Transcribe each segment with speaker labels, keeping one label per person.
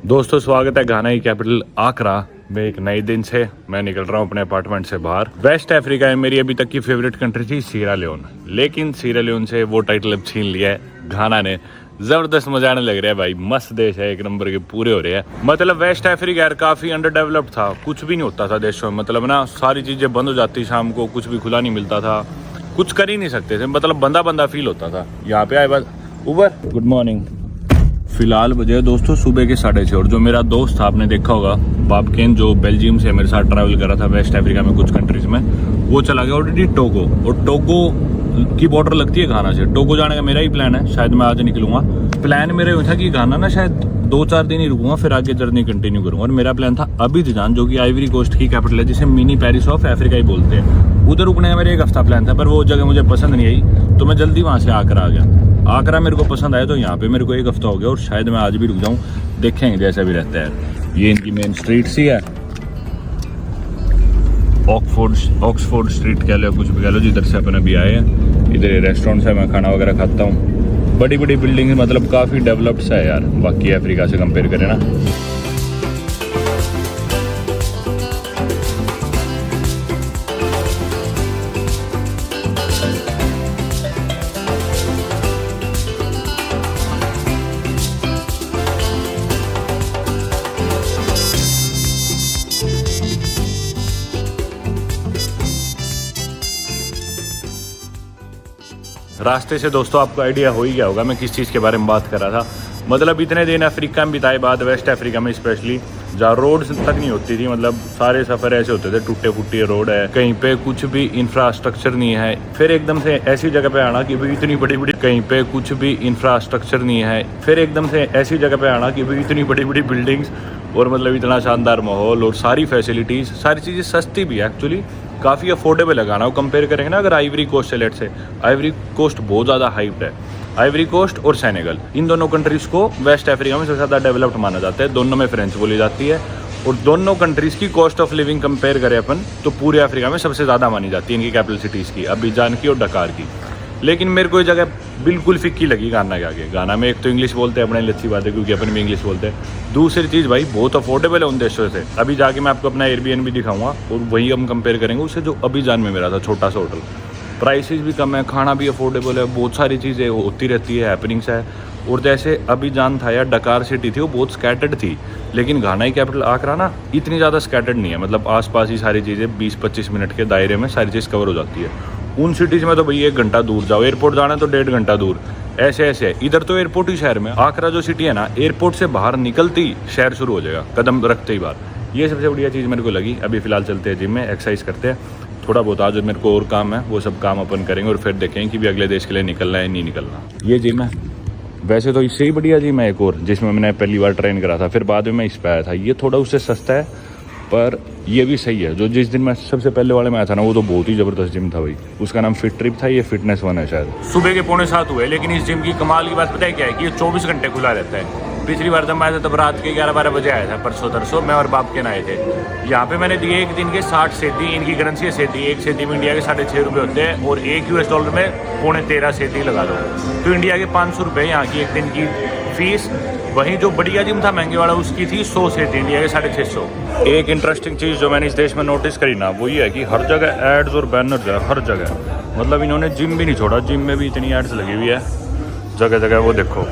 Speaker 1: दोस्तों स्वागत है घाना की कैपिटल आकरा में एक नए दिन से। मैं निकल रहा हूँ अपने अपार्टमेंट से बाहर। वेस्ट अफ्रीका में मेरी अभी तक की फेवरेट कंट्री थी सीरा लियोन, लेकिन सीरा लियोन से वो टाइटल अब छीन लिया है घाना ने। जबरदस्त मजा आने लग रहा है भाई, मस्त देश है, एक नंबर के पूरे हो रहे हैं। मतलब वेस्ट अफ्रीका यार काफी अंडर डेवलप्ड था, कुछ भी नहीं होता था देशों में। मतलब ना सारी चीजें बंद हो जाती, शाम को कुछ भी खुला नहीं मिलता था, कुछ कर ही नहीं सकते थे। मतलब बंदा बंदा फील होता था। यहाँ पे आए बस उबर। Good morning. फिलहाल बजे दोस्तों सुबह के 6:30 और जो मेरा दोस्त था, आपने देखा होगा बाबकेन, जो बेल्जियम से मेरे साथ ट्रैवल कर रहा था वेस्ट अफ्रीका में कुछ कंट्रीज में, वो चला गया ऑलरेडी टोगो। और टोगो की बॉर्डर लगती है घाना से। टोगो जाने का मेरा ही प्लान है, शायद मैं आज निकलूंगा। प्लान मेरा ये था कि घाना ना शायद 2-4 दिन ही रुकूंगा, फिर आगे जर्नी कंटिन्यू करूंगा। और मेरा प्लान था अबिजान, जो कि आइवरी कोस्ट की कैपिटल है, जिसे मिनी पेरिस ऑफ अफ्रीका ही बोलते हैं। उधर रुकने का मेरा 1 हफ्ता प्लान था, पर वो जगह मुझे पसंद नहीं आई, तो मैं जल्दी वहां से आकर आ गया। आगरा मेरे को पसंद आया, तो यहाँ पे मेरे को 1 हफ्ता हो गया और शायद मैं आज भी रुक जाऊँ, देखेंगे जैसा भी रहता है। ये इनकी मेन स्ट्रीट सी है, ऑक्सफोर्ड स्ट्रीट कह लो, कुछ भी कह लो, जिधर से अपन अभी आए हैं। इधर रेस्टोरेंट से मैं खाना वगैरह खाता हूँ। बड़ी बड़ी बिल्डिंग, मतलब काफ़ी डेवलप्ड सा है यार, बाकी अफ्रीका से कंपेयर करें ना। रास्ते से दोस्तों आपको आइडिया हो ही गया होगा मैं किस चीज़ के बारे में बात कर रहा था। मतलब इतने दिन अफ्रीका में बिताए बाद, वेस्ट अफ्रीका में स्पेशली, जहाँ रोड तक नहीं होती थी। मतलब सारे सफ़र ऐसे होते थे, टूटे फूटे रोड है, कहीं पे कुछ भी इंफ्रास्ट्रक्चर नहीं है। फिर एकदम से ऐसी जगह पे आना कि भाई इतनी बड़ी बड़ी, कहीं पे कुछ भी इंफ्रास्ट्रक्चर नहीं है। फिर एकदम से ऐसी जगह पे आना कि भाई इतनी बड़ी बड़ी बिल्डिंग्स और मतलब इतना शानदार माहौल और सारी फैसिलिटीज़, सारी चीज़ें सस्ती भी है एक्चुअली, काफ़ी अफोर्डेबल है गाना। वो कंपेयर करेंगे ना अगर आइवरी कोस्ट से, लेट से आइवरी कोस्ट बहुत ज़्यादा हाइप्ड है। आइवरी कोस्ट और सेनेगल, इन दोनों कंट्रीज़ को वेस्ट अफ्रीका में सबसे ज़्यादा डेवलप्ड माना जाता है। दोनों में फ्रेंच बोली जाती है और दोनों कंट्रीज़ की कॉस्ट ऑफ लिविंग कंपेयर करें अपन तो पूरे अफ्रीका में सबसे ज़्यादा मानी जाती है इनकी कैपिटल सिटीज़ की, अबिजान की और डकार की। लेकिन मेरे को ये जगह बिल्कुल फिक्की लगी गाना के आगे। गाना में एक तो इंग्लिश बोलते हैं, अपने लिए अच्छी बात है क्योंकि अपन भी इंग्लिश बोलते हैं। दूसरी चीज़ भाई बहुत अफोर्डेबल है उन देशों से। अभी जाके मैं आपको अपना एयरबीएनबी दिखाऊंगा और वही हम कंपेयर करेंगे उससे जो अबिजान में मेरा था छोटा सा होटल। प्राइसेस भी कम है, खाना भी अफोर्डेबल है, बहुत सारी चीज़ें होती रहती है, हैपनिंग्स है। और जैसे अबिजान था या डकार सिटी थी, वो बहुत स्कैटर्ड थी, लेकिन घाना की कैपिटल आकरा ना इतनी ज़्यादा स्कैटर्ड नहीं है। मतलब आसपास ही सारी चीज़ें 20-25 मिनट के दायरे में सारी चीज़ कवर हो जाती है। उन सिटीज़ में तो भैया 1 घंटा दूर जाओ, एयरपोर्ट जाना है तो 1.5 घंटा दूर, ऐसे ऐसे। इधर तो एयरपोर्ट ही शहर में, आकरा जो सिटी है ना, एयरपोर्ट से बाहर निकलती शहर शुरू हो जाएगा, कदम रखते ही बाहर। ये सबसे बढ़िया चीज़ मेरे को लगी। अभी फिलहाल चलते हैं जिम में, एक्सरसाइज करते हैं थोड़ा बहुत। आज मेरे को और काम है, वो सब काम अपन करेंगे और फिर देखेंगे कि भी अगले देश के लिए निकलना है नहीं निकलना। ये जिम है वैसे तो, इससे ही बढ़िया जिम है एक और, जिसमें मैंने पहली बार ट्रेन करा था, फिर बाद में मैं इस पे आया था। ये थोड़ा उससे सस्ता है पर ये भी सही है। जो जिस दिन मैं सबसे पहले वाले में आया था ना, वो तो बहुत ही ज़बरदस्त जिम था भाई। उसका नाम फिट ट्रिप था, ये फिटनेस 1 है शायद। सुबह के 6:45 हुए, लेकिन इस जिम की कमाल की बात पता है क्या है कि ये 24 घंटे खुला रहता है। पिछली बार जब मैं आया था तब रात के 11-12 बजे आया था, परसों मैं और बाप के आए थे। यहाँ पे मैंने दिए एक दिन के 60 सेदी, इनकी करेंसी है सेदी। एक सेदी में इंडिया के 6.5 रुपये होते हैं और $1 में 13.25 सेदी लगा दो तो इंडिया के 500 रुपये यहाँ की एक दिन की फीस। वहीं जो बढ़िया जिम था महंगे वाला, उसकी थी 100 सेदी, इंडिया के 650। एक इंटरेस्टिंग चीज़ जो मैंने इस देश में नोटिस करी ना, वो ये है कि हर जगह एड्स और बैनर्स है, हर जगह। मतलब इन्होंने जिम भी नहीं छोड़ा, जिम में भी इतनी एड्स लगी हुई है जगह जगह। वो देखो,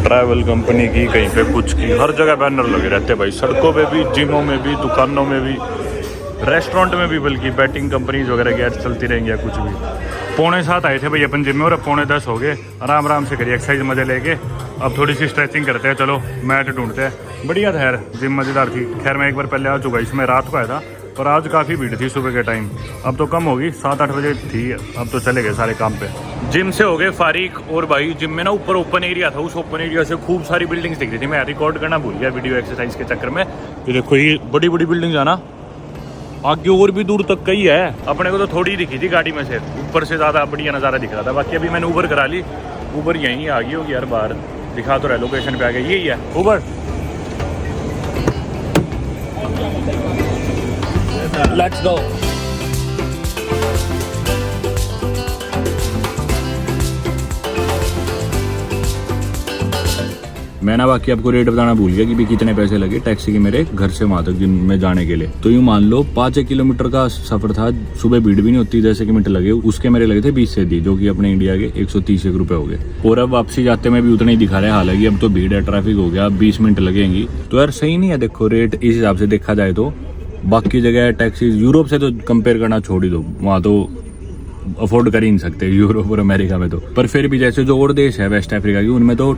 Speaker 1: ट्रैवल कंपनी की, कहीं पे कुछ की, हर जगह बैनर लगे रहते हैं भाई। सड़कों पे भी, जिमों में भी, दुकानों में भी, रेस्टोरेंट में भी, बल्कि बैटिंग कंपनीज वगैरह की एड्स चलती रहेंगी या कुछ भी। 6:45 आए थे भाई अपन जिम में और अब 9:45 हो गए। आराम से करिए एक्सरसाइज, मजे लेके। अब थोड़ी सी स्ट्रेचिंग करते हैं, चलो मैट ढूंढते हैं। बढ़िया था यार जिम, मज़ेदार थी। खैर मैं एक बार पहले आ चुका, इसमें रात को आया था, पर आज काफ़ी भीड़ थी सुबह के टाइम। अब तो कम होगी, 7-8 बजे थी, अब तो चले गए सारे काम पे। जिम से हो गए फारिग और भाई जिम में ना ऊपर ओपन एरिया था, उस ओपन एरिया से खूब सारी बिल्डिंग्स दिख रही थी। मैं रिकॉर्ड करना भूल गया वीडियो एक्सरसाइज के चक्कर में। ये देखो, ये बड़ी बड़ी बिल्डिंग है ना, आगे और भी दूर तक कई है। अपने को तो थोड़ी दिखी थी गाड़ी में से, ऊपर से ज़्यादा बढ़िया नज़ारा दिख रहा था। बाकी अभी मैंने ऊबर करा ली, ऊबर यहीं आ गई होगी यार, बाहर दिखा तो रहा, लोकेशन पे आ गया, यही है ऊबर। Let's go. मैं ना बाकी आपको रेट बताना भूल गया कि भी कितने पैसे लगे टैक्सी के मेरे घर से वहाँ तक में जाने के लिए। तो यूँ मान लो 5 किलोमीटर का सफर था, सुबह भीड़ भी नहीं होती, जैसे कि मिनट लगे उसके मेरे लगे थे 20 से जो कि अपने इंडिया के 130 रुपए हो गए। और अब वापसी जाते में भी उतना ही दिखा रहे हैं, हालांकि अब तो भीड़ है, ट्रैफिक हो गया, 20 मिनट लगेंगी। तो यार सही नहीं है, देखो रेट इस हिसाब से देखा जाए तो बाकी जगह टैक्सी यूरोप से तो कंपेयर करना छोड़ ही दो, वहाँ तो अफोर्ड कर ही नहीं सकते यूरोप और अमेरिका में तो। पर फिर भी जैसे जो और देश है वेस्ट अफ्रीका की, उनमें तो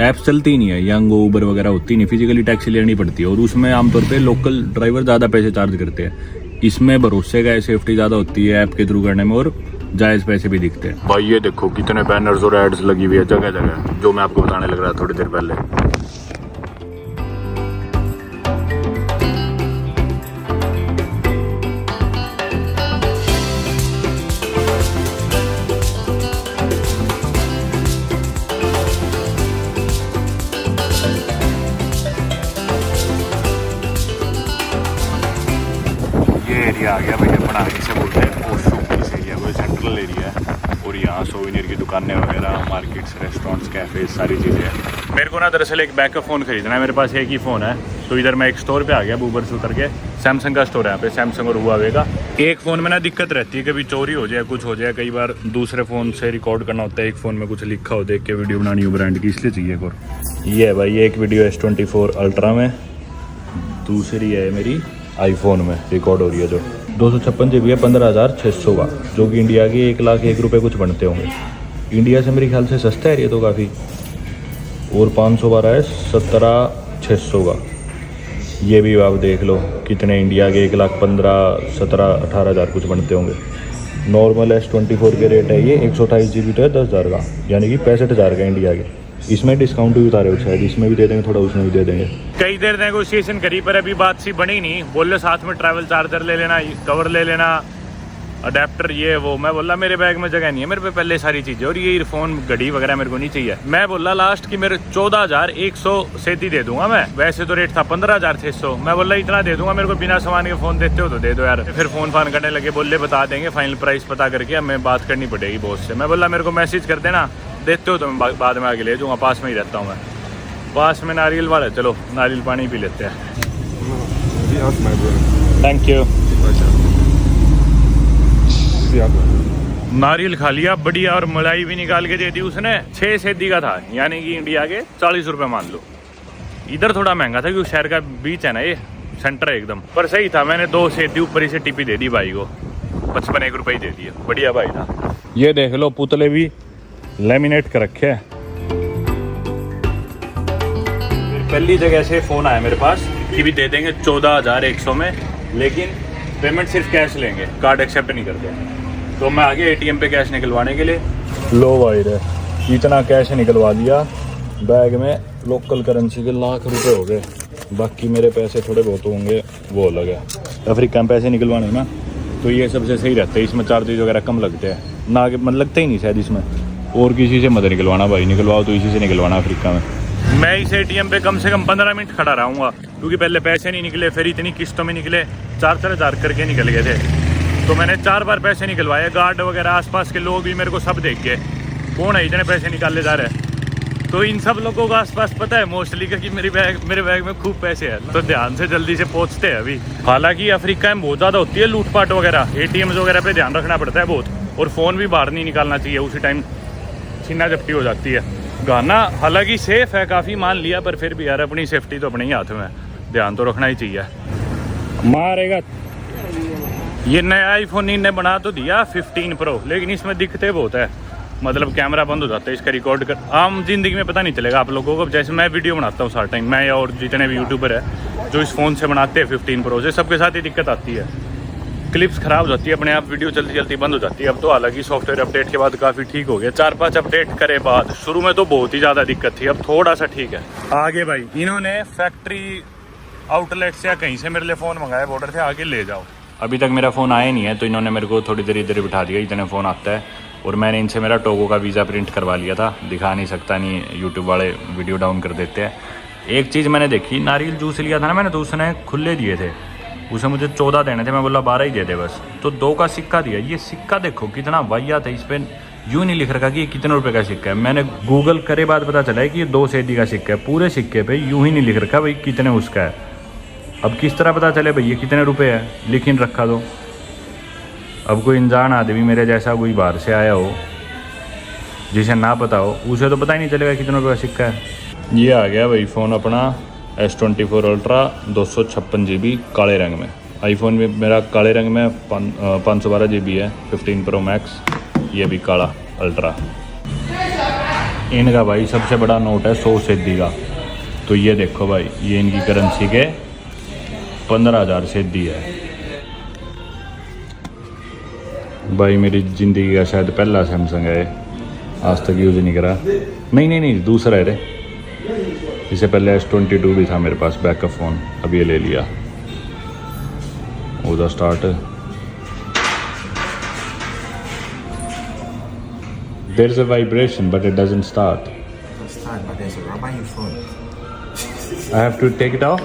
Speaker 1: ऐप्स चलती ही नहीं है, यंग उबर वगैरह होती नहीं, फिजिकली टैक्सी लेनी पड़ती है और उसमें आमतौर पे लोकल ड्राइवर ज़्यादा पैसे चार्ज करते हैं। इसमें भरोसे का है, सेफ्टी ज़्यादा होती है ऐप के थ्रू करने में और जायज़ पैसे भी दिखते हैं। भाई ये देखो कितने बैनर्स और एड्स लगी हुई है जगह जगह, जो मैं आपको बताने लग रहा था थोड़ी देर पहले। आ गया भाई अपना, इसे बोलते हैं ओशो इस एरिया को, सेंट्रल एरिया है और यहाँ सोवेनियर की दुकानें वगैरह, मार्केट्स, रेस्टोरेंट्स, कैफे, सारी चीज़ें हैं। मेरे को ना दरअसल एक बैकअप फ़ोन खरीदना है, मेरे पास एक ही फ़ोन है। तो इधर मैं एक स्टोर पे आ गया ऊबर से उतर के, सैमसंग का स्टोर है यहाँ पे, सैमसंग और हुआवे का। एक फ़ोन में ना दिक्कत रहती है, कभी चोरी हो जाए, कुछ हो जाए, कई बार दूसरे फ़ोन से रिकॉर्ड करना होता है, एक फ़ोन में कुछ लिखा हो, देख के वीडियो बनानी हो ब्रांड की, इसलिए चाहिए एक और। ये है भाई एक वीडियो S24 अल्ट्रा में, दूसरी है मेरी आईफोन में रिकॉर्ड हो रही है, जो 256 GB है, 15,600 का, जो कि इंडिया के 1,01,000 रुपये कुछ बनते होंगे। इंडिया से मेरे ख्याल से सस्ता है ये तो काफ़ी। और 512 है 17,600 का। ये भी आप देख लो कितने इंडिया के 1,15,000, 17,000, 18,000 कुछ बनते होंगे। नॉर्मल S24 के रेट है ये, 128 GB तो है 10,000 का, यानी कि 65,000 का इंडिया के। इसमें डिस्काउंट भी उतारे हो शायद, इसमें भी दे देंगे थोड़ा, उसमें भी दे देंगे। कई देर नेगोशिएशन करी पर अभी बात सी बनी नहीं। बोले साथ में ट्रैवल चार्जर ले लेना, कवर ले लेना, अडेप्टर ये वो। मैं बोला मेरे बैग में जगह नहीं है, मेरे पे पहले सारी चीज़ें, और ये ईयरफोन घड़ी वगैरह मेरे को नहीं चाहिए। मैं बोला लास्ट की मेरे 14,100 से दे दूंगा मैं, वैसे तो रेट था 15,600। मैं बोला इतना दे दूंगा, मेरे को बिना सामान के फ़ोन देते हो तो दे दो यार। फिर फ़ोन फान करने लगे, बोले बता देंगे फाइनल प्राइस पता करके, हमें बात करनी पड़ेगी बॉस से। मैं बोला मेरे को मैसेज कर देना, देते हो तो मैं बाद में आगे ले जाऊँगा, पास में ही रहता हूँ मैं। पास में नारियल वाला, चलो नारियल पानी पी लेते हैं। Thank you. नारियल खा लिया बढ़िया, और मलाई भी निकाल के दे दी उसने। 6 सेदी का था, यानी कि इंडिया के 40 रुपये मान लो। इधर थोड़ा महंगा था क्योंकि शहर का बीच है ना, ये सेंटर है एकदम, पर सही था। मैंने 2 सेदी ऊपर ही से टिपी दे दी भाई को, 55 रुपये ही दे दिए, बढ़िया भाई था। ये देख लो पुतले भी लेमिनेट कर रखे हैं। पहली जगह से फ़ोन आया मेरे पास कि भी दे देंगे 14,100 में, लेकिन पेमेंट सिर्फ कैश लेंगे, कार्ड एक्सेप्ट नहीं करते। तो मैं आ गया ATM पे कैश निकलवाने के लिए। लो भाई रे, इतना कैश निकलवा दिया बैग में, लोकल करेंसी के लाख रुपए हो गए। बाकी मेरे पैसे थोड़े बहुत होंगे, वो अलग है। अफ्रीका में पैसे निकलवाने ना तो ये सबसे सही रहता है, इसमें चार्जेज वगैरह कम लगते हैं ना, मन लगता ही नहीं शायद इसमें। और किसी से मत निकलवाना भाई, निकलवाओ तो इसी से निकलवाना अफ्रीका में। मैं इस ATM पे कम से कम 15 मिनट खड़ा रहूँगा, क्योंकि पहले पैसे नहीं निकले, फिर इतनी किस्तों में निकले, 4-4 हज़ार करके निकल गए थे। तो मैंने 4 बार पैसे निकलवाए। गार्ड वगैरह आसपास के लोग भी मेरे को सब देख गए, कौन है इतने पैसे निकाले जा रहे हैं। तो इन सब लोगों को आसपास पता है मोस्टली कि मेरे बैग में खूब पैसे हैं, तो ध्यान से जल्दी से पहुँचते हैं अभी। हालांकि अफ्रीका में बहुत ज़्यादा होती है लूटपाट वगैरह, ATMs वगैरह पे ध्यान रखना पड़ता है बहुत, और फ़ोन भी बाहर नहीं निकालना चाहिए, उसी टाइम छीना झपटी हो जाती है। गाना हालांकि सेफ़ है काफ़ी, मान लिया, पर फिर भी यार अपनी सेफ्टी तो अपने ही हाथ में है, ध्यान तो रखना ही चाहिए। मारेगा। ये नया आईफोन इनने बना तो दिया 15 Pro, लेकिन इसमें दिखते बहुत है, मतलब कैमरा बंद हो जाता है इसका, रिकॉर्ड कर आम जिंदगी में पता नहीं चलेगा आप लोगों को। जैसे मैं वीडियो बनाता हूँ सारा टाइम, मैं और जितने भी यूट्यूबर है जो इस फ़ोन से बनाते हैं 15 Pro से, सबके साथ ही दिक्कत आती है, क्लिप्स ख़राब हो जाती है, अपने आप वीडियो जल्दी जल्दी बंद हो जाती है। अब तो हालांकि सॉफ्टवेयर अपडेट के बाद काफ़ी ठीक हो गया, 4-5 अपडेट करे बाद। शुरू में तो बहुत ही ज़्यादा दिक्कत थी, अब थोड़ा सा ठीक है। आगे भाई इन्होंने फैक्ट्री आउटलेट से या कहीं से मेरे लिए फ़ोन मंगाया, बॉर्डर से आगे ले जाओ। अभी तक मेरा फ़ोन आया नहीं है, तो इन्होंने मेरे को थोड़ी देर इधर बिठा दिया, इतने फ़ोन आता है। और मैंने इनसे मेरा टोगो का वीज़ा प्रिंट करवा लिया था, दिखा नहीं सकता, नहीं यूट्यूब वाले वीडियो डाउन कर देते हैं। एक चीज़ मैंने देखी, नारियल जूस लिया था ना मैंने, तो उसने खुले दिए थे, उसे मुझे 14 देने थे, मैं बोला 12 ही दे दे बस, तो 2 का सिक्का दिया। ये सिक्का देखो कितना वाहियात है, इस पर यूँ नहीं लिख रखा कि ये कितने रुपए का सिक्का है। मैंने गूगल करे बाद पता चला है कि ये 2 सैदी का सिक्का है। पूरे सिक्के पे यूँ ही नहीं लिख रखा भाई कितने उसका है। अब किस तरह पता चले भाई ये कितने रुपए है, लिख ही रखा दो। अब कोई अनजान आदमी मेरे जैसा कोई बाहर से आया हो जिसे ना पता हो, उसे तो पता ही नहीं चलेगा कितने रुपये का सिक्का है। ये आ गया भाई फ़ोन अपना S24 अल्ट्रा 256 GB काले रंग में। आईफोन में मेरा काले रंग में 512 GB है, 15 Pro Max। ये भी काला अल्ट्रा। इनका भाई सबसे बड़ा नोट है 100 सैदी का। तो ये देखो भाई, ये इनकी करेंसी के 15,000 सैदी है भाई। मेरी ज़िंदगी का शायद पहला सैमसंग है, आज तक यूज़ नहीं करा। नहीं दूसरा है रे। इससे पहले S22 भी था मेरे पास बैकअप फ़ोन, अब ये ले लिया। उधर start, there's a vibration but it doesn't start.
Speaker 2: But there's a rubber in your phone.
Speaker 1: I have to take it off?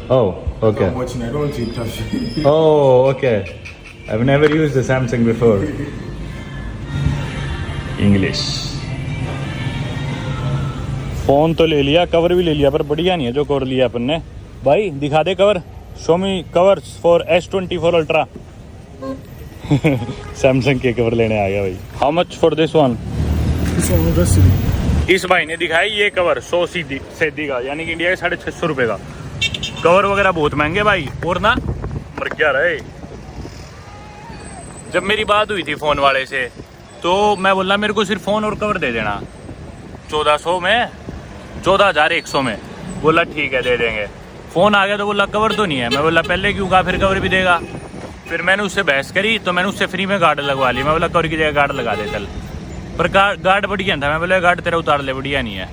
Speaker 1: Oh, okay.
Speaker 2: I'm watching, I don't want to touch it.
Speaker 1: Oh, okay. I've never used a Samsung before. English. Phone तो ले लिया, cover भी ले लिया, पर बढ़िया नहीं है जो कवर लिया अपन ने। भाई दिखा दे cover, show me covers for S24 ultra. Samsung के कवर लेने आ गया भाई। How much for this one? इस भाई ने दिखाया ये कवर 100 सैदी का, यानी कि इंडिया के 650 रुपये का। कवर वगैरह बहुत महंगे भाई। और ना मर क्या रहे, जब मेरी बात हुई थी फ़ोन वाले से तो मैं बोला मेरे को सिर्फ फ़ोन और कवर दे देना 1400 में, 14,100 में। बोला ठीक है दे देंगे। फ़ोन आ गया तो बोला कवर तो नहीं है। मैं बोला पहले क्यों कहा, फिर कवर भी देगा। फिर मैंने उससे बहस करी तो मैंने उससे फ्री में गार्ड लगवा ली। मैं बोला कवर की जगह गार्ड लगा दे चल, पर गार्ड बढ़िया था। मैं बोला गार्ड तेरा उतार ले, बढ़िया नहीं है।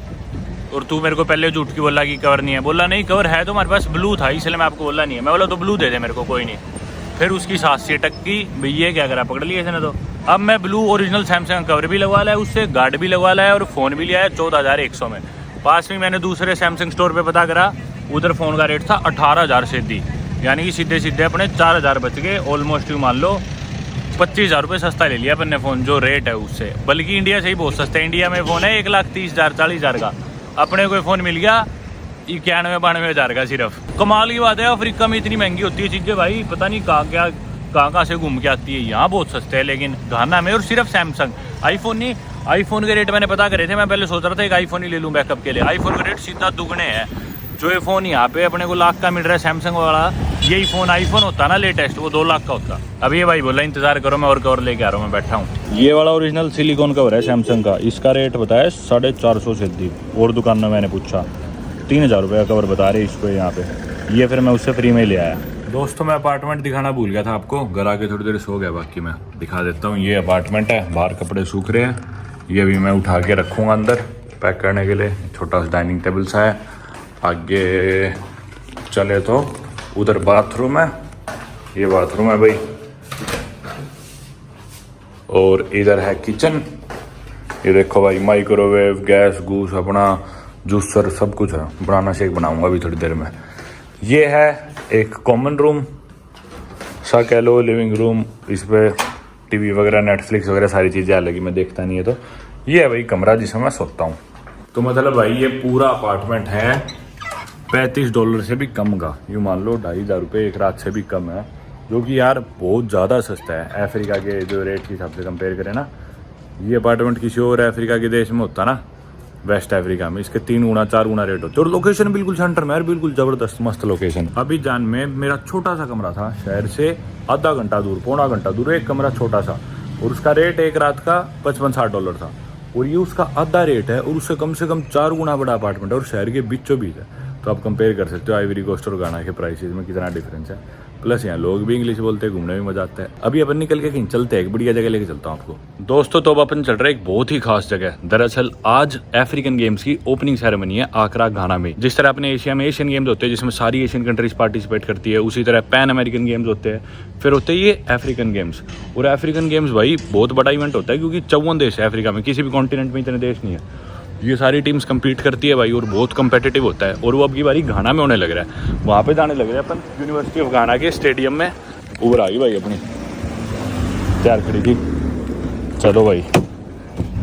Speaker 1: और तू मेरे को पहले झूठ की बोला कि कवर नहीं है। बोला नहीं कवर है तो हमारे पास, ब्लू था इसलिए मैं आपको बोला नहीं है। मैं बोला तो ब्लू दे दे मेरे को, कोई नहीं। फिर उसकी सास से टक्की भैया क्या करा, पकड़ लिया इसने। तो अब मैं ब्लू ओरिजिनल सैमसंग कवर भी लगवा लाया, उससे गार्ड भी लगवा लाया और फ़ोन भी लिया है 14,100 में। पास में मैंने दूसरे सैमसंग स्टोर पे पता करा, उधर फ़ोन का रेट था 18,000 सैदी, यानी कि सीधे सीधे अपने 4,000 बच गए। ऑलमोस्ट यू मान लो 25,000 रुपये सस्ता ले लिया अपन ने फ़ोन, जो रेट है उससे। बल्कि इंडिया से ही बहुत सस्ता है। इंडिया में फ़ोन है 1,30,000 40,000 का, अपने को फ़ोन मिल गया 91-92,000 का सिर्फ। कमाल की बात है, अफ्रीका में इतनी महंगी होती है चीज़ें भाई, पता नहीं कहाँ से घूम के आती है। यहाँ बहुत सस्ते है लेकिन घाना में। और सिर्फ सैमसंग, आईफोन नहीं। आईफोन के रेट मैंने पता करे थे, मैं पहले सोच रहा था एक आईफोन ही ले लूँ बैकअप के लिए। आईफोन का रेट सीधा दुगने है। जो ये फ़ोन यहाँ पे अपने को लाख का मिल रहा है सैमसंग वाला, यही फ़ोन आईफोन होता ना लेटेस्ट, वो 2 लाख का होता। अब ये भाई बोला इंतज़ार करो, मैं और कवर लेके आ रहा हूँ, मैं बैठा हूँ। ये वाला ओरिजिनल सिलिकॉन कवर है सैमसंग का, इसका रेट बताया 450 सैदी। और दुकान में मैंने पूछा 3,000 रुपये का कवर बता रहे इसको यहाँ पे। ये फिर मैं उससे फ्री में ले आया। दोस्तों मैं अपार्टमेंट दिखाना भूल गया था आपको, घर आके थोड़ी देर सो गया। बाकी मैं दिखा देता हूँ। ये अपार्टमेंट है, बाहर कपड़े सूख रहे हैं। ये भी मैं उठा के रखूँगा अंदर पैक करने के लिए। छोटा सा डाइनिंग टेबल सा है। आगे चले तो उधर बाथरूम है, ये बाथरूम है भाई। और इधर है किचन। ये देखो भाई, माइक्रोवेव, गैस गूस, अपना जूसर सब कुछ है। बनाना शेक बनाऊंगा अभी थोड़ी देर में। ये है एक कॉमन रूम सा कह लो, लिविंग रूम। इस पे टीवी वगैरह, नेटफ्लिक्स वगैरह सारी चीज़ें अलग, मैं देखता नहीं है। तो ये है भाई कमरा जिसमें मैं सोता हूँ। तो मतलब भाई ये पूरा अपार्टमेंट है $35 से भी कम का। यूँ मान लो 2,500 रुपये एक रात से भी कम है, जो कि यार बहुत ज़्यादा सस्ता है अफ्रीका के जो रेट के हिसाब से कंपेयर करें ना। ये अपार्टमेंट किसी और अफ्रीका के देश में होता ना, वेस्ट अफ्रीका में, इसके 3 गुना 4 गुना रेट होते। और लोकेशन बिल्कुल सेंटर में यार, बिल्कुल ज़बरदस्त मस्त लोकेशन। अबीजान में मेरा छोटा सा कमरा था, शहर से आधा घंटा दूर, पौना घंटा दूर एक कमरा छोटा सा, और उसका रेट एक रात का $55-60 था। और ये उसका आधा रेट है, और उससे कम 4 गुना बड़ा अपार्टमेंट है, और शहर के बीचों बीच है। तो आप कंपेयर कर सकते हो आइवरी कोस्ट और गाना के प्राइसेस में कितना डिफरेंस है। प्लस यहाँ लोग भी इंग्लिश बोलते हैं, घूमने में मजा आता है। अभी अपन निकल के कहीं चलते हैं, एक बढ़िया जगह लेके चलता हूँ आपको। दोस्तों तो अब अपन चल रहे हैं एक बहुत ही खास जगह। दरअसल आज अफ्रीकन गेम्स की ओपनिंग सेरेमनी है आकरा घाना में। जिस तरह अपने एशिया में एशियन गेम्स होते हैं जिसमें सारी एशियन कंट्रीज पार्टिसिपेट करती है, उसी तरह पैन अमेरिकन गेम्स होते हैं, फिर होते हैं ये अफ्रीकन गेम्स। और अफ्रीकन गेम्स भाई बहुत बड़ा इवेंट होता है, क्योंकि 54 देश है अफ्रीका में, किसी भी कॉन्टिनेंट में इतने देश नहीं है। ये सारी टीम्स compete करती है भाई, और बहुत कम्पिटिटिव होता है। और वो अब की बारी घाना में होने लग रहा है, वहाँ पे जाने लग रहे हैं अपन। यूनिवर्सिटी ऑफ घाना के स्टेडियम में उबर आ गई भाई अपनी, तैयार खड़ी थी। चलो भाई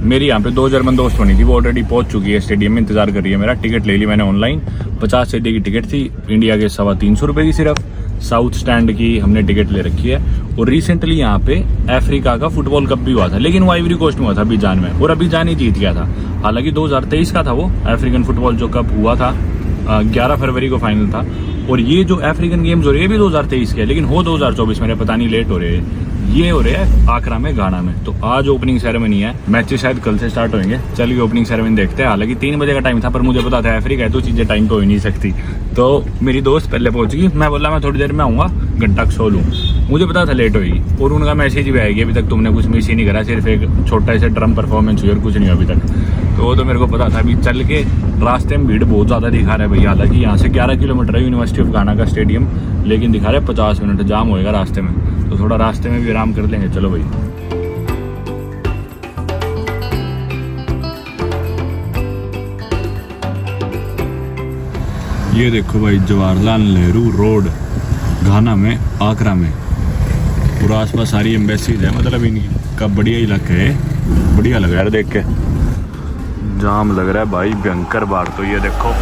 Speaker 1: मेरी यहाँ पे 2 जर्मन दोस्त बनी थी, वो ऑलरेडी पहुंच चुकी है स्टेडियम में, इंतजार कर रही है मेरा। टिकट ले ली मैंने ऑनलाइन, 50 सीट की टिकट थी, इंडिया के 350 रुपये की सिर्फ। साउथ स्टैंड की हमने टिकट ले रखी है। और रिसेंटली यहाँ पे अफ्रीका का फुटबॉल कप भी हुआ था, लेकिन वो आइवरी कोस्ट में हुआ था, अबीजान में, और अबीजान ही जीत गया था। हालांकि 2023 का था वो अफ्रीकन फुटबॉल जो कप हुआ था, 11 फरवरी को फाइनल था। और ये जो अफ्रीकन गेम्स हो रहे हैं ये भी 2023 के, लेकिन हो 2024 में, पता नहीं लेट हो रहे हैं। ये हो रहे हैं आकरा में, घाना में। तो आज ओपनिंग सेरेमनी है, मैचेस शायद कल से स्टार्ट होंगे। चलिए ओपनिंग सेरेमनी देखते हैं। हालांकि 3 बजे का टाइम था, पर मुझे पता था अफ्रीका है तो चीजें टाइम पे हो ही नहीं सकती। तो मेरी दोस्त पहले पहुंच गई, मैं बोला मैं थोड़ी देर में आऊंगा, घंटा सो लूँ। मुझे पता था लेट होगी, और उनका मैसेज भी आएगी अभी तक तुमने कुछ मिस ही नहीं करा, सिर्फ एक छोटा सा ड्रम परफॉर्मेंस हुई और कुछ नहीं अभी तक। तो वो तो मेरे को पता था। अभी चल के रास्ते में भीड़ बहुत ज़्यादा दिखा रहा है भैया। हालांकि यहाँ से 11 किलोमीटर है यूनिवर्सिटी ऑफ घाना का स्टेडियम, लेकिन दिखा रहा है 50 मिनट जाम होएगा रास्ते में। तो थोड़ा रास्ते में भी आराम कर लेंगे। चलो भाई, ये देखो भाई, जवाहरलाल नेहरू रोड, घाना में, आकरा में। पूरा आसपास सारी एम्बेसीज है, मतलब इनका बढ़िया इलाका है। बढ़िया लग रहा है देख के। जाम लग रहा है भाई, भयंकर बार। तो ये देखो,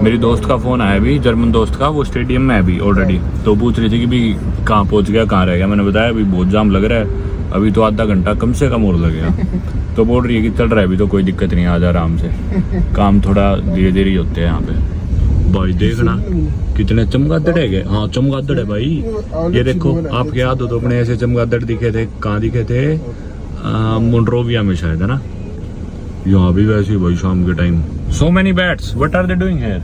Speaker 1: मेरी दोस्त का फ़ोन आया अभी, जर्मन दोस्त का, वो स्टेडियम में है अभी ऑलरेडी। तो पूछ रही थी कि भाई कहाँ पहुँच गया, कहाँ रह गया। मैंने बताया अभी बहुत जाम लग रहा है, अभी तो आधा घंटा कम से कम और लगेगा। तो बोल रही है कि चल रहा है अभी तो कोई दिक्कत नहीं, आ जा आराम से, काम थोड़ा धीरे धीरे ही होते हैं यहाँ पे। भाई देखना कितने चमगादड़ है। हाँ चमगादड़ है भाई, ये देखो। आपके याद हो तो अपने ऐसे चमगादड़ दिखे थे, कहाँ दिखे थे, मोन्ट्रोविया में शायद, है ना। यहाँ भी वैसे ही भाई शाम के time. So many bats. What are they doing here?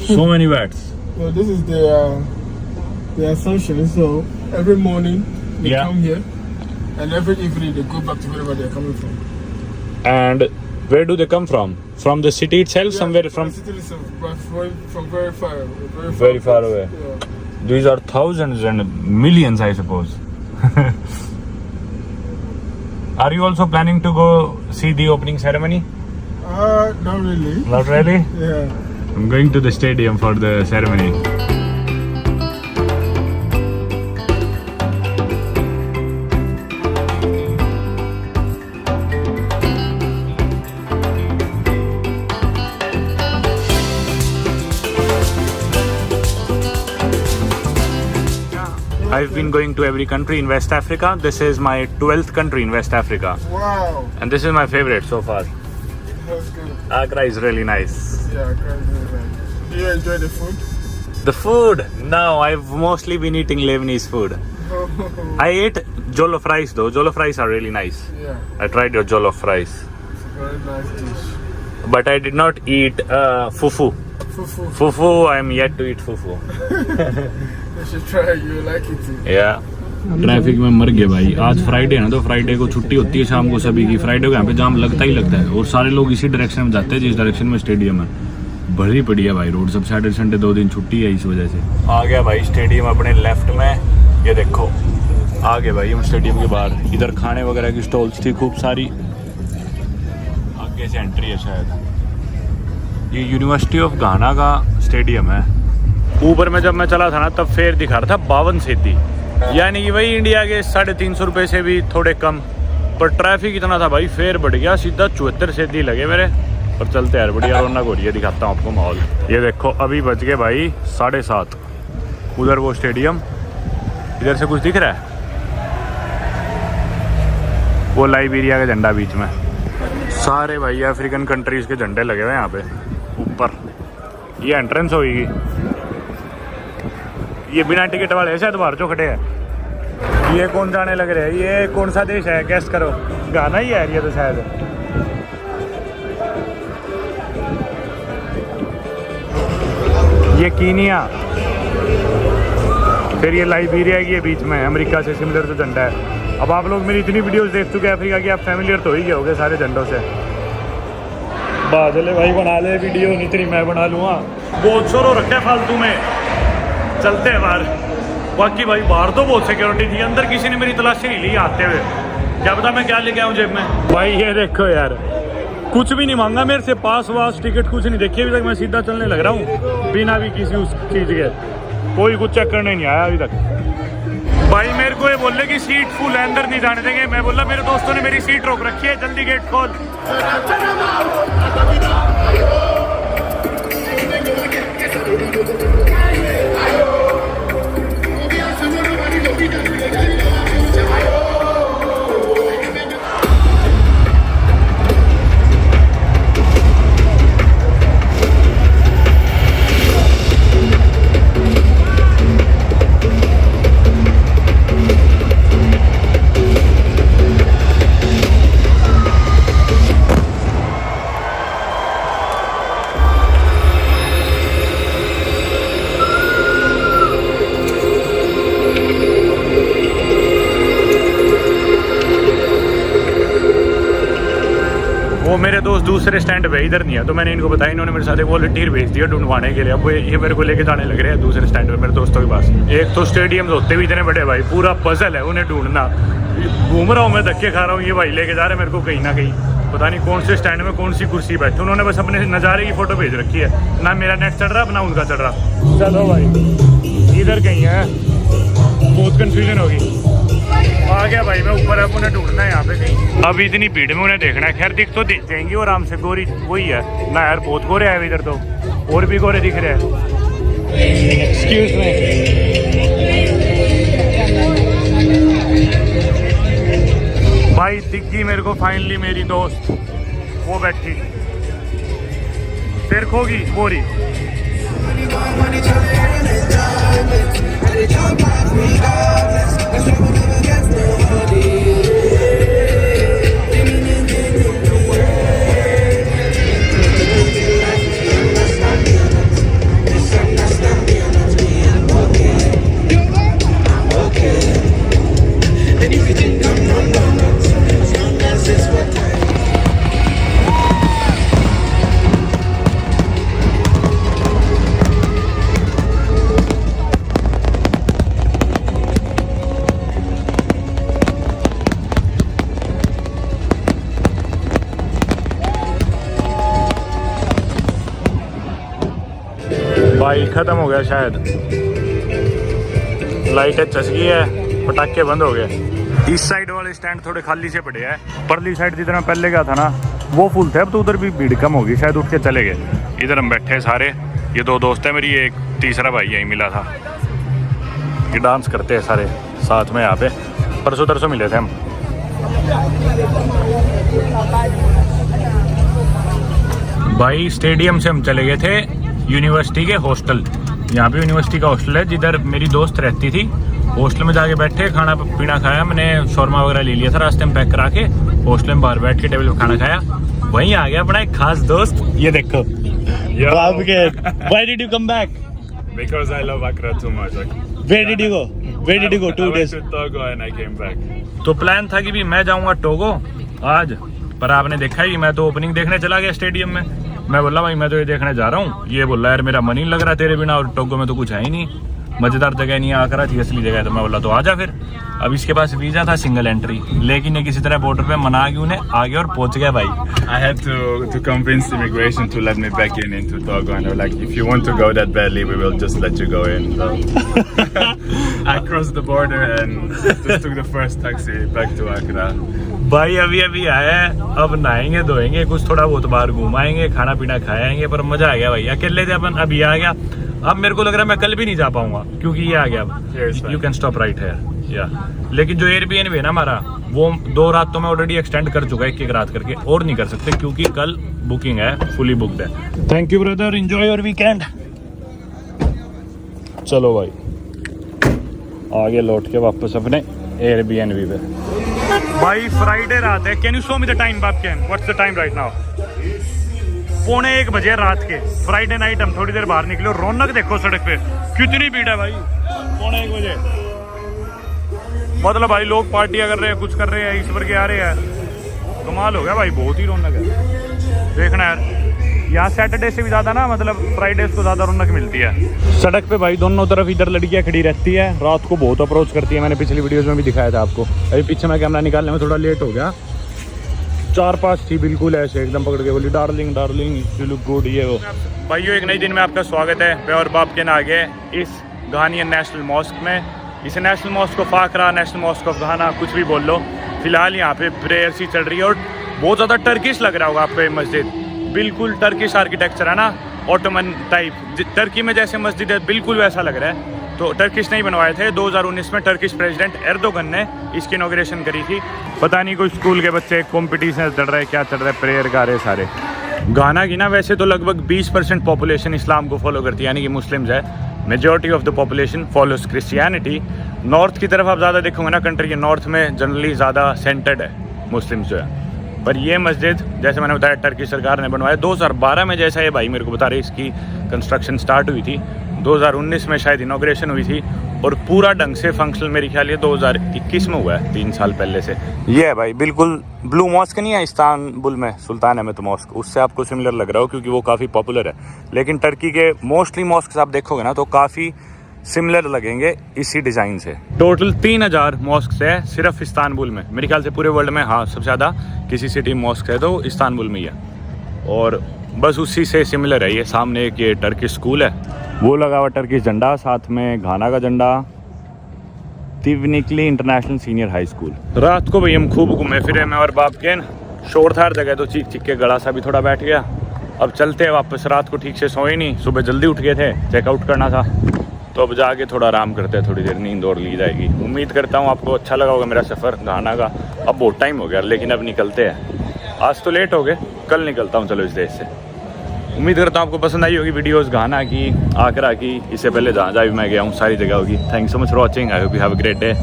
Speaker 1: So many bats.
Speaker 3: Well, this is their assumption. So every morning they
Speaker 1: Yeah.
Speaker 3: come here, and every evening they go back to wherever they're coming from.
Speaker 1: And where do they come from? From the city itself, somewhere from.
Speaker 3: the city itself, but from very far,
Speaker 1: Very far
Speaker 3: place.
Speaker 1: away.
Speaker 3: Yeah.
Speaker 1: These are thousands and millions, I suppose. Are you also planning to go see the opening ceremony?
Speaker 3: Not really.
Speaker 1: Not really.
Speaker 3: Yeah.
Speaker 1: I'm going to the stadium for the ceremony. I've been going to every country in West Africa. This is my 12th country in West Africa.
Speaker 3: Wow.
Speaker 1: And this is my favorite so far.
Speaker 3: That's good.
Speaker 1: Accra is really nice.
Speaker 3: Yeah, crazy. Do you enjoy the food?
Speaker 1: The food? No, I've mostly been eating Lebanese food. I ate jollof rice though. Jollof rice are really nice.
Speaker 3: Yeah,
Speaker 1: I tried your jollof rice.
Speaker 3: it's a very nice dish.
Speaker 1: But I did not eat fufu.
Speaker 3: Fufu.
Speaker 1: Fufu, I'm yet to eat fufu.
Speaker 3: You should try it. You will like it too.
Speaker 1: Yeah. Traffic में मर गए भाई। आज Friday है ना, तो Friday को छुट्टी होती है शाम को सभी की। फ्राइडे को यहाँ पे जाम लगता ही लगता है, और सारे लोग इसी डायरेक्शन में जाते हैं जिस डायरेक्शन में स्टेडियम है। बड़ी बढ़िया भाई रोड। सब सैटरडे संडे 2 दिन छुट्टी है, इस वजह से। आ गया भाई स्टेडियम अपने लेफ्ट में, ये देखो आ गए भाई हम स्टेडियम के बाहर। इधर खाने वगैरह की स्टॉल्स थी खूब सारी। आगे से एंट्री है शायद। ये यूनिवर्सिटी ऑफ घाना का स्टेडियम है। ऊपर में जब मैं चला था ना, तब फेयर दिखा रहा था 52 सीधी, यानी कि वही इंडिया के 350 रुपये से भी थोड़े कम। पर ट्रैफिक इतना था भाई, फेयर बढ़ गया, सीधा 74 सीधी लगे मेरे। और चलते यार, बढ़िया रौनक हो रही है। दिखाता हूँ आपको माहौल। ये देखो अभी बज गए भाई 7:30। उधर वो स्टेडियम, इधर से कुछ दिख रहा है, वो लाइबेरिया का झंडा बीच में। सारे भाई अफ्रीकन कंट्रीज के झंडे लगे हुए हैं यहाँ पे ऊपर। ये एंट्रेंस होगी। ये बिना टिकट वाले हैं शायद बाहर जो खड़े हैं। ये कौन जाने लग रहे हैं? ये कौन सा देश है, गेस करो। घाना ही है ये तो शायद। ये कीनिया, फिर ये लाइबेरिया की है बीच में, अमेरिका से सिमिलर जो झंडा है। अब आप लोग मेरी इतनी वीडियोस देख चुके हैं अफ्रीका की, आप फैमिलियर तो ही गए होंगे सारे झंडों से। बादल भाई बना ले वीडियो, नहीं तेरी मैं बना लूँगा। बहुत शोर हो रखा है फालतू में। चलते हैं बाहर। बाकी भाई बाहर तो बहुत सिक्योरिटी थी, अंदर किसी ने मेरी तलाशी नहीं ली आते हुए। क्या पता मैं क्या लेके आऊँ जेब में। भाई ये देखो यार, कुछ भी नहीं मांगा मेरे से, पास वास टिकट कुछ नहीं देखी अभी तक। मैं सीधा चलने लग रहा हूँ बिना भी किसी उस चीज़ के। कोई कुछ चेक करने नहीं आया अभी तक। भाई मेरे को ये बोल रहे कि सीट फुल है, अंदर नहीं जाने देंगे। मैं बोला मेरे दोस्तों ने मेरी सीट रोक रखी है, जल्दी गेट खोल। वो मेरे दोस्त दूसरे स्टैंड पे इधर नहीं है, तो मैंने इनको बताया, इन्होंने मेरे साथ एक वॉलंटियर भेज दिया ढूंढवाने के लिए। अब ये मेरे को लेके जाने लग रहे हैं दूसरे स्टैंड पे मेरे दोस्तों के पास। एक तो स्टेडियम होते भी इतने बड़े भाई, पूरा पजल है उन्हें ढूंढना। घूम रहा हूँ मैं, धक्के खा रहा हूँ, ये भाई लेके जा रहे हैं मेरे को कहीं ना कहीं, पता नहीं कौन से स्टैंड में कौन सी कुर्सी बैठे। उन्होंने बस अपने नज़ारे की फोटो भेज रखी है, ना मेरा नेट चल रहा ना उनका चल रहा। चलो भाई इधर कहीं है, बहुत कन्फ्यूजन होगी। आ गया भाई मैं ऊपर, अब उन्हें ढूंढना है यहाँ पे कहीं। अब इतनी भीड़ में उन्हें देखना है, खैर दिख तो दिख जाएंगी आराम से। गोरी वही है ना यार, बहुत गोरे हैं इधर तो, और भी गोरे दिख रहे हैं। एक्सक्यूज मी, भाई दिख गई मेरे को फाइनली मेरी दोस्त, वो बैठी फिर खोगी गोरी। भाई खत्म हो गया शायद, लाइटें चस गई है, पटाखे बंद हो गए। इस साइड वाले स्टैंड थोड़े खाली से पड़े हैं, परली साइड जितना पहले गया था ना वो फुल थे, अब तो उधर भी भीड़ कम होगी, शायद उठ के चले गए। इधर हम बैठे हैं सारे, ये दो दोस्त हैं मेरी, एक तीसरा भाई यहीं मिला था। ये डांस करते हैं सारे साथ में यहाँ पे, परसों तरसों मिले थे हम। भाई स्टेडियम से हम चले गए थे यूनिवर्सिटी के हॉस्टल। यहाँ पे यूनिवर्सिटी का हॉस्टल है जिधर मेरी दोस्त रहती थी। हॉस्टल में जाके बैठे, खाना पीना खाया, मैंने शौरमा वगैरह ले लिया था रास्ते में पैक करा के। हॉस्टल में बाहर बैठ के टेबल पे खाना खाया, वहीं आ गया अपना एक खास दोस्त, ये देखो। Why did you come back?
Speaker 4: Because I love Accra too much.
Speaker 1: Where did you go? Where did you go? 2 days.
Speaker 4: I went to Togo and I came back.
Speaker 1: तो प्लान था कि भी मैं जाऊंगा टोगो आज, पर आपने देखा ही मैं तो ओपनिंग देखने चला गया स्टेडियम में। मैं बोला भाई मैं तो ये देखने जा रहा हूँ, ये बोला यार मेरा मन ही लग रहा है तेरे बिना, और टोगो में तो कुछ है ही नहीं, मजेदार जगह नहीं है, आकरा थी असली जगह। तो मैं बोला तो आजा फिर। अब इसके पास वीजा था सिंगल एंट्री, लेकिन ये किसी तरह बॉर्डर पे मना के उन्हें आ गया और पहुंच गया भाई।
Speaker 4: I had to convince immigration to let me back into Togo, and they were like, if you want to go that badly, we will just let you go in. So I crossed the border and just took the first taxi back to Accra.
Speaker 1: भाई अभी अभी आया है, अब नहाएंगे धोएंगे, कुछ थोड़ा बहुत बाहर घुमाएंगे, खाना पीना खाएंगे, पर मजा आ गया भाई। अकेले थे अपन, अभी आ गया। अब मेरे को लग रहा है मैं कल भी नहीं जा पाऊंगा क्योंकि ये आ गया। You can stop right here या। लेकिन जो एयरबीएनबी है ना हमारा, वो 2 रात तो मैं ऑलरेडी एक्सटेंड कर चुका है, 1-1 रात करके, और नहीं कर सकते क्योंकि कल बुकिंग है, फुली बुकड है। Thank you brother, enjoy your weekend. चलो भाई आगे लौट के वापस अपने एयरबीएनबी पे। भाई फ्राइडे रात है, can you show me the time बापकेन, what's the time right now? 1:45 बजे रात के, फ्राइडे नाइट। हम थोड़ी देर बाहर निकले और रौनक देखो सड़क पे, कितनी भीड़ है भाई। 1:45 बजे मतलब भाई लोग पार्टियां कर रहे हैं, कुछ कर रहे हैं, ईश्वर के आ रहे हैं, कमाल हो गया भाई, बहुत ही रौनक है। देखना यार, यहाँ सैटरडे से भी ज़्यादा ना, मतलब फ्राइडे को ज़्यादा रौनक मिलती है। सड़क पे भाई दोनों तरफ इधर लड़कियाँ खड़ी रहती है, रात को बहुत अप्रोच करती है, मैंने पिछली वीडियोस में भी दिखाया था आपको। अभी पीछे मैं कैमरा निकालने में थोड़ा लेट हो गया, 4-5 थी बिल्कुल ऐसे एकदम पकड़ के बोली darling darling you look good, ये वो। भाइयों एक नई दिन में आपका स्वागत है। मैं और बाप के ना आगे इस घानियन नेशनल मॉस्क में। इसे national mosque of Accra, national mosque of Ghana, कुछ भी बोल लो। फिलहाल यहाँ पे प्रेयर सी चल रही है और बहुत ज़्यादा टर्किश लग रहा होगा आपको ये मस्जिद। बिल्कुल टर्किश आर्किटेक्चर है ना, ऑटोमन टाइप। टर्की में जैसे मस्जिद है बिल्कुल वैसा लग रहा है। तो टर्किश नहीं बनवाए थे, 2019 में टर्किश प्रेसिडेंट एर्दोगन ने इसकी इनॉग्रेशन करी थी। पता नहीं कोई स्कूल के बच्चे कॉम्पिटिशन चल रहा है, क्या चल रहा है, प्रेयर गा रहे सारे। घाना की ना वैसे तो लगभग 20% पॉपुलेशन इस्लाम को फॉलो करती है, यानी कि मुस्लिम्स है। Majority of the population follows Christianity. North की तरफ आप ज़्यादा देखोगे ना, कंट्री के नॉर्थ में जनरली ज़्यादा सेंटर्ड है मुस्लिम्स जो है। पर ये मस्जिद जैसे मैंने बताया टर्की सरकार ने बनवाया 2012 में, जैसा ये भाई मेरे को बता रहे इसकी कंस्ट्रक्शन स्टार्ट हुई थी। 2019 में शायद इनॉग्रेशन हुई थी और पूरा ढंग से फंक्शनल मेरी ख्याल ये 2021 में हुआ है, 3 साल पहले से। ये है भाई बिल्कुल ब्लू मॉस्क नहीं है इस्तांबुल में, सुल्तान अहमद मॉस्क, उससे आपको सिमिलर लग रहा हो क्योंकि वो काफ़ी पॉपुलर है। लेकिन टर्की के मोस्टली मॉस्क आप देखोगे ना तो काफ़ी सिमिलर लगेंगे इसी डिज़ाइन से। टोटल 3000 मॉस्क है सिर्फ इस्तांबुल में। मेरे ख्याल से पूरे वर्ल्ड में हाँ सबसे ज़्यादा किसी सिटी में मॉस्क है तो इस्तांबुल में ही है। और बस उसी से सिमिलर है। ये सामने एक ये टर्किश स्कूल है, वो लगा हुआ टर्किश झंडा, साथ में घाना का झंडा, तिवनिकली इंटरनेशनल सीनियर हाई स्कूल। रात को भाई हम खूब घूमे फिरे, मैं और बाप के शोर था हर जगह, तो चीख चीख के गला सा भी थोड़ा बैठ गया। अब चलते हैं वापस, रात को ठीक से सोए नहीं, सुबह जल्दी उठ गए थे, चेकआउट करना था, तो अब जाके थोड़ा आराम करते हैं, थोड़ी देर नींद और ली जाएगी। उम्मीद करता हूँ आपको अच्छा लगा होगा मेरा सफ़र घाना का। अब बहुत टाइम हो गया लेकिन अब निकलते हैं। आज तो लेट हो गए, कल निकलता हूँ चलो इस देश से। उम्मीद करता हूँ आपको पसंद आई होगी वीडियोस घाना की, आगरा की, इससे पहले जहाँ जहाँ भी मैं गया हूँ सारी जगह होगी। Thank so much for watching, I hope you have a great day,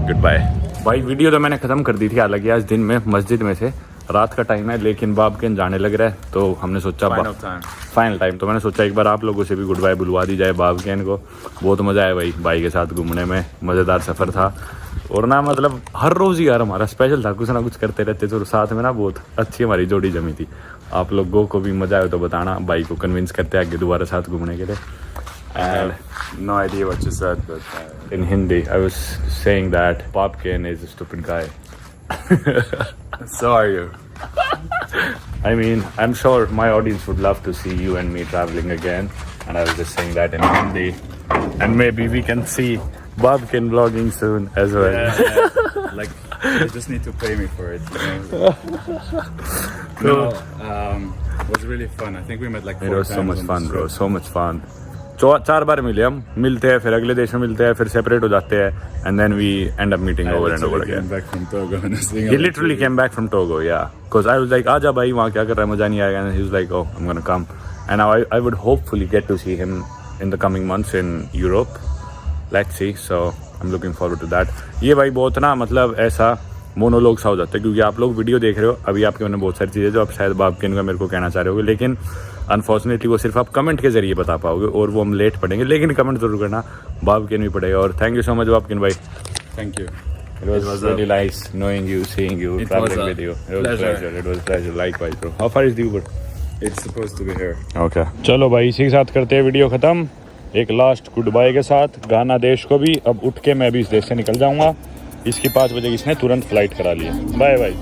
Speaker 1: good bye. भाई वीडियो तो मैंने ख़त्म कर दी थी, हालांकि आज दिन में मस्जिद में से, रात का टाइम है लेकिन बाप के जाने लग रहा है तो हमने सोचा फाइनल टाइम, तो मैंने सोचा एक बार आप लोगों से भी गुड बाय बुलवा दी जाए बाप के को। बहुत मज़ा आया भाई के साथ घूमने में, मज़ेदार सफ़र था। और ना मतलब हर रोज़ ही यार हमारा स्पेशल था, कुछ ना कुछ करते रहते थे और साथ में ना बहुत अच्छी हमारी जोड़ी जमी थी। आप लोगों को भी मज़ा आया तो बताना, भाई को कन्विंस करते आगे दोबारा साथ घूमने के लिए। And
Speaker 4: no idea what you said, but
Speaker 1: in Hindi I was saying that Popkin is a stupid guy.
Speaker 4: so are you.
Speaker 1: I mean, I'm sure my audience would love to see you and me traveling again, and I was just saying that in Hindi. And maybe we can see Popkin vlogging soon as well.
Speaker 4: Yeah. Like, you just need to pay me for it. You know? No, it was really fun. I think we met like 4
Speaker 1: It was
Speaker 4: times.
Speaker 1: so much
Speaker 4: on
Speaker 1: fun,
Speaker 4: this
Speaker 1: bro.
Speaker 4: trip.
Speaker 1: So much fun. 4 बार मिले हम, मिलते हैं फिर अगले देश में मिलते हैं, फिर सेपरेट हो जाते हैं, and then we end up meeting over and over
Speaker 4: I
Speaker 1: again.
Speaker 4: came back from Togo and I was thinking
Speaker 1: He
Speaker 4: about
Speaker 1: literally
Speaker 4: you.
Speaker 1: came back from Togo, yeah. Because I was like, आजा भाई वहाँ क्या कर रहा है, मज़ा नहीं आएगा, and he was like, oh, I'm gonna come. And now I would hopefully get to see him in the coming months in Europe. Let's see. So I'm looking forward to that. ये भाई बहुत ना मतलब ऐसा monologue सा हो जाता है क्योंकि आप लोग वीडियो देख रहे हो, अभी आपके मैंने बहुत सारी चीज़ें जो आप शायद बाप के मेरे को कहना चाह रहे होगे, लेकिन अनफॉर्चुनेटली वो सिर्फ आप कमेंट के जरिए बता पाओगे और वो हम लेट पढ़ेंगे, लेकिन कमेंट जरूर करना, बाप के भी पड़ेगा। और थैंक यू सो मच बाप भाई।
Speaker 4: Thank you.
Speaker 1: It was really nice knowing you, seeing you,
Speaker 4: It
Speaker 1: traveling
Speaker 4: was a
Speaker 1: with you. It was a
Speaker 4: pleasure.
Speaker 1: pleasure. It was a pleasure. Likewise, bro. How far is the Uber?
Speaker 4: It's supposed to be here.
Speaker 1: Okay. चलो भाई इसी के साथ करते हैं video खत्म, एक last good bye के साथ। घाना देश को भी अब उठ के मैं भी इस देश से निकल जाऊंगा। इसकी 5 बजे इसने तुरंत फ्लाइट करा ली है। Bye bye.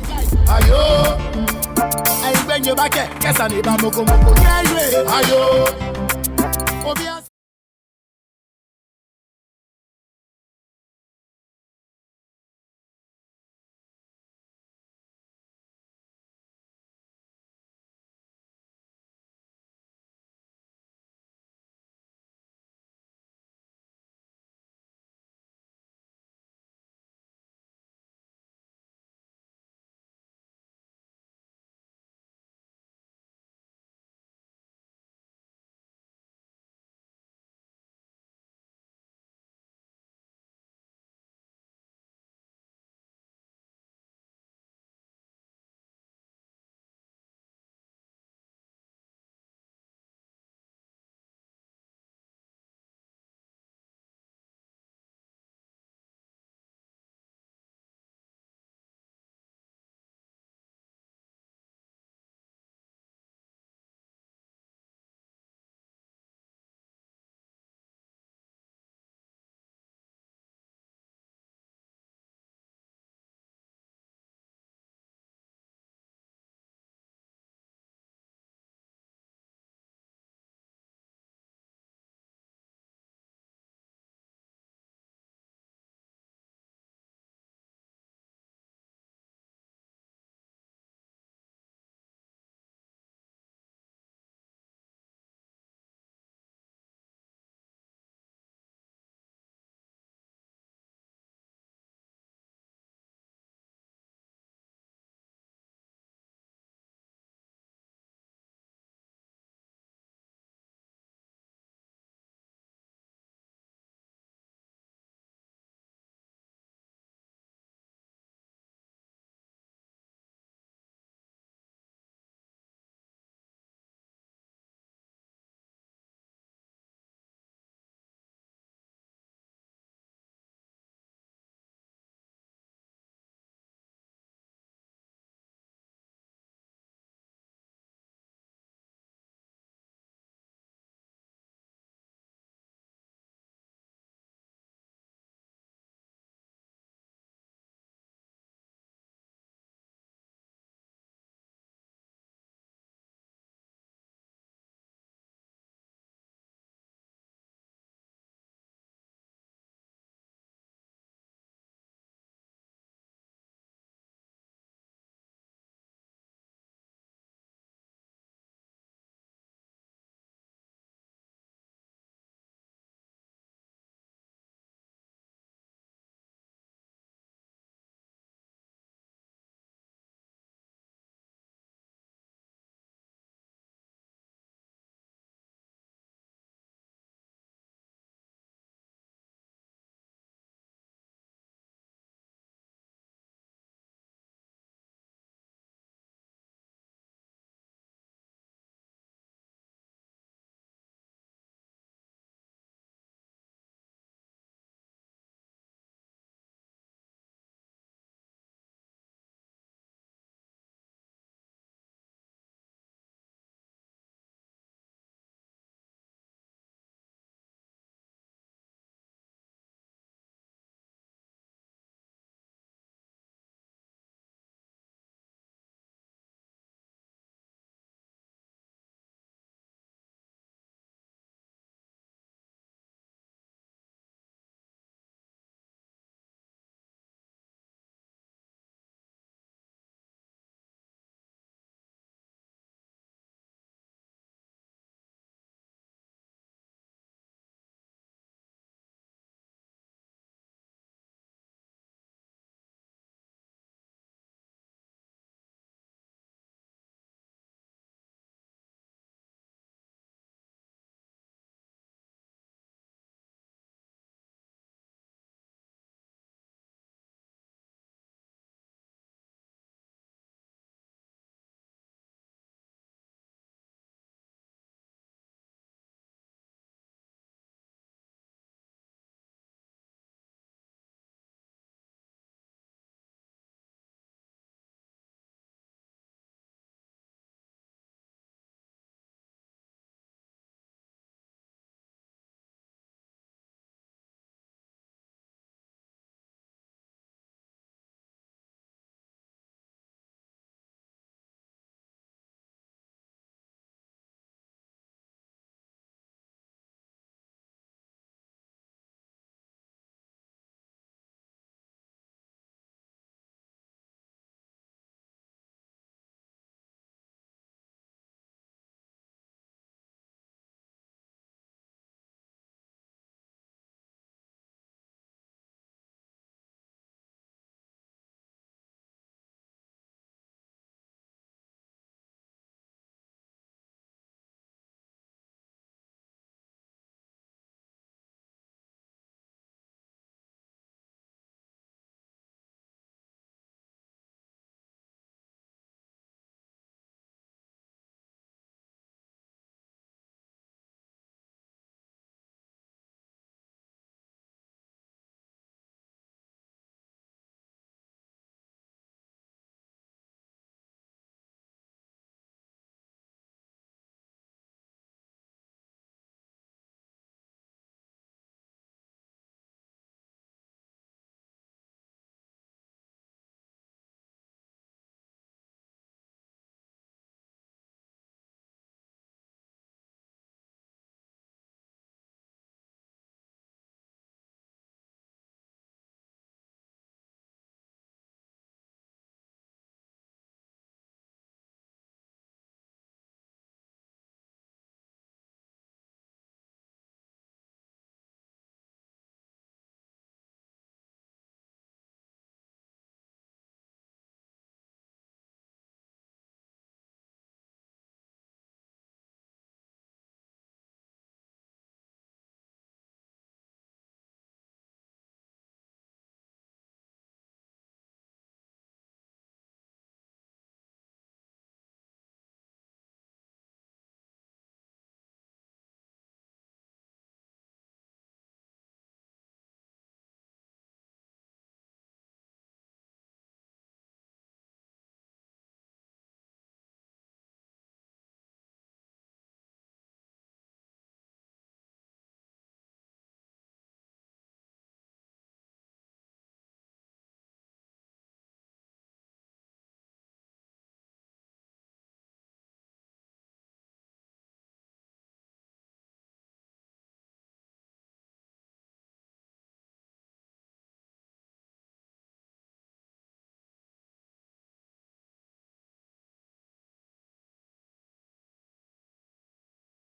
Speaker 1: Ayo.